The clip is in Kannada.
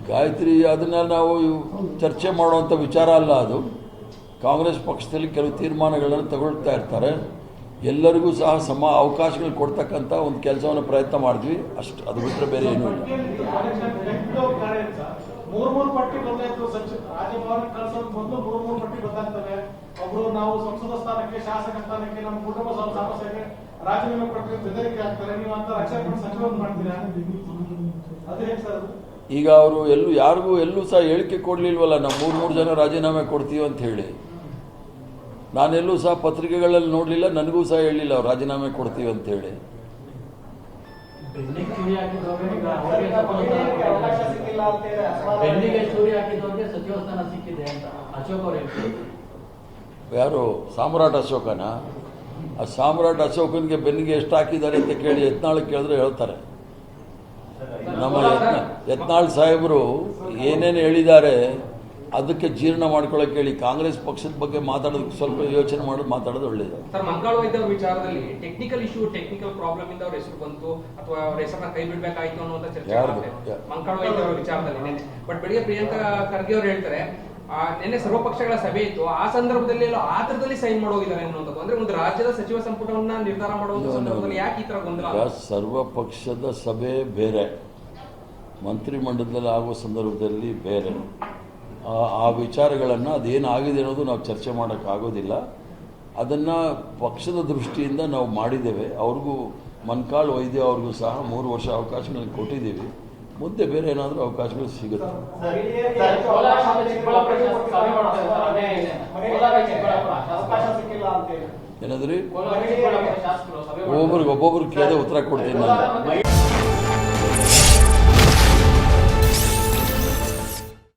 ಗಾಯತ್ರಿ ಅದನ್ನ ನಾವು ಚರ್ಚೆ ಮಾಡುವಂಥ ವಿಚಾರ ಅಲ್ಲ. ಅದು ಕಾಂಗ್ರೆಸ್ ಪಕ್ಷದಲ್ಲಿ ಕೆಲವು ತೀರ್ಮಾನಗಳನ್ನು ತಗೊಳ್ತಾ ಇರ್ತಾರೆ. ಎಲ್ಲರಿಗೂ ಸಹ ಸಮ ಅವಕಾಶಗಳು ಕೊಡ್ತಕ್ಕಂಥ ಒಂದು ಕೆಲಸವನ್ನು ಪ್ರಯತ್ನ ಮಾಡಿದ್ವಿ ಅಷ್ಟು. ಅದು ಬಿಟ್ಟರೆ ಬೇರೆ ಏನೂ ಇಲ್ಲ. ಮೂರು ಪಟ್ಟಿ ಬಂದಾಯ್ತು. ರಾಜ್ಯಭವನಕ್ಕೆ ಕಳಿಸೋದು ಮೊದಲು ಮೂರು ಪಟ್ಟಿ ಬಂದಾಗ್ತವೆ. ಒಬ್ರು ನಾವು ಸಂಸದ ಸ್ಥಾನಕ್ಕೆ, ಶಾಸಕ ಸ್ಥಾನಕ್ಕೆ, ನಮ್ಮ ಕುಟುಂಬ ಸಮಸ್ಯೆಗೆ ರಾಜೀನಾಮೆ ಕೊಟ್ಟು ಬೆದರಿಕೆ ಆಗ್ತಾರೆ. ನೀವು ಅಂತ ರಕ್ಷಣೆ ಸಂಕಲನ ಮಾಡ್ತೀರಾ? ಅದೇ ಸರ್. ಈಗ ಅವರು ಯಾರಿಗೂ ಸಹ ಹೇಳಿಕೆ ಕೊಡಲಿಲ್ವಲ್ಲ, ನಾವು ಮೂರು ಜನ ರಾಜೀನಾಮೆ ಕೊಡ್ತೀವಿ ಅಂತ ಹೇಳಿ. ನಾನೆಲ್ಲೂ ಸಹ ಪತ್ರಿಕೆಗಳಲ್ಲಿ ನೋಡಲಿಲ್ಲ, ನನಗೂ ಸಹ ಹೇಳಿಲ್ಲ ಅವ್ರು ರಾಜೀನಾಮೆ ಕೊಡ್ತೀವಿ ಅಂತ ಹೇಳಿ. ಯಾರು ಸಾಮ್ರಾಟ್ ಅಶೋಕನ? ಆ ಸಾಮ್ರಾಟ್ ಅಶೋಕನ್ಗೆ ಬೆನ್ನಿಗೆ ಎಷ್ಟು ಹಾಕಿದ್ದಾರೆ ಅಂತ ಕೇಳಿ ಯತ್ನಾಳ್ ಕೇಳಿದ್ರೆ ಹೇಳ್ತಾರೆ. ನಮ್ಮ ಯತ್ನಾಳ್ ಸಾಹೇಬರು ಏನೇನು ಹೇಳಿದ್ದಾರೆ ಅದಕ್ಕೆ ಜೀರ್ಣ ಮಾಡ್ಕೊಳ್ಳೋಕೆ ಹೇಳಿ. ಕಾಂಗ್ರೆಸ್ ಪಕ್ಷದ ಬಗ್ಗೆ ಮಾತಾಡೋದಕ್ಕೆ ಸ್ವಲ್ಪ ಯೋಚನೆ ಮಾಡಿ ಮಾತಾಡೋದು ಒಳ್ಳೇದು. ಸರ್, ಮಂಕಾಳು ವೈದ್ಯರ ವಿಚಾರದಲ್ಲಿ ಟೆಕ್ನಿಕಲ್ ಇಶ್ಯೂ, ಟೆಕ್ನಿಕಲ್ ಪ್ರಾಬ್ಲಮ್ ಇಂದ ಅವ್ರ ಹೆಸರು ಬಂತು ಅಥವಾ ಅವ್ರ ಹೆಸರನ್ನ ಕೈ ಬಿಡಬೇಕಾಯ್ತು ಅನ್ನುವಂತ ಚರ್ಚೆ ಮಂಕಾಳು ವೈದ್ಯರ ವಿಚಾರದಲ್ಲಿ. ಬಟ್ ಬೆಳಿಗ್ಗೆ ಪ್ರಿಯಾಂಕಾ ಖರ್ಗೆ ಅವರು ಹೇಳ್ತಾರೆ ನಿನ್ನೆ ಸರ್ವಪಕ್ಷಗಳ ಸಭೆ ಇತ್ತು, ಆ ಸಂದರ್ಭದಲ್ಲಿ ಆತರದಲ್ಲಿ ಸೈನ್ ಮಾಡೋಗಿದ್ದಾರೆ ಅನ್ನುವಂಥದ್ದು. ಅಂದ್ರೆ ಒಂದು ರಾಜ್ಯದ ಸಚಿವ ಸಂಪುಟವನ್ನ ನಿರ್ಧಾರ ಮಾಡುವಂತ ಸಂದರ್ಭದಲ್ಲಿ ಯಾಕೆ ಈ ತರ ಗೊಂದಲ? ಸರ್ವಪಕ್ಷದ ಸಭೆ ಬೇರೆ, ಮಂತ್ರಿಮಂಡಲದಲ್ಲಿ ಆಗುವ ಸಂದರ್ಭದಲ್ಲಿ ಬೇರೆ. ಆ ವಿಚಾರಗಳನ್ನು ಅದೇನಾಗಿದೆ ಅನ್ನೋದು ನಾವು ಚರ್ಚೆ ಮಾಡೋಕ್ಕಾಗೋದಿಲ್ಲ. ಅದನ್ನು ಪಕ್ಷದ ದೃಷ್ಟಿಯಿಂದ ನಾವು ಮಾಡಿದ್ದೇವೆ. ಅವ್ರಿಗೂ ಮನ್ಕಾಳ್ ವೈದ್ಯ ಅವ್ರಿಗೂ ಸಹ 3 ವರ್ಷ ಅವಕಾಶಗಳನ್ನು ಕೊಟ್ಟಿದ್ದೀವಿ. ಮುಂದೆ ಬೇರೆ ಏನಾದರೂ ಅವಕಾಶಗಳು ಸಿಗುತ್ತೆ. ಏನಾದ್ರಿ ಒಬ್ಬೊಬ್ರಿಗೆ ಕೇಳದೆ ಉತ್ತರ ಕೊಡ್ತೀನಿ ನಾನು.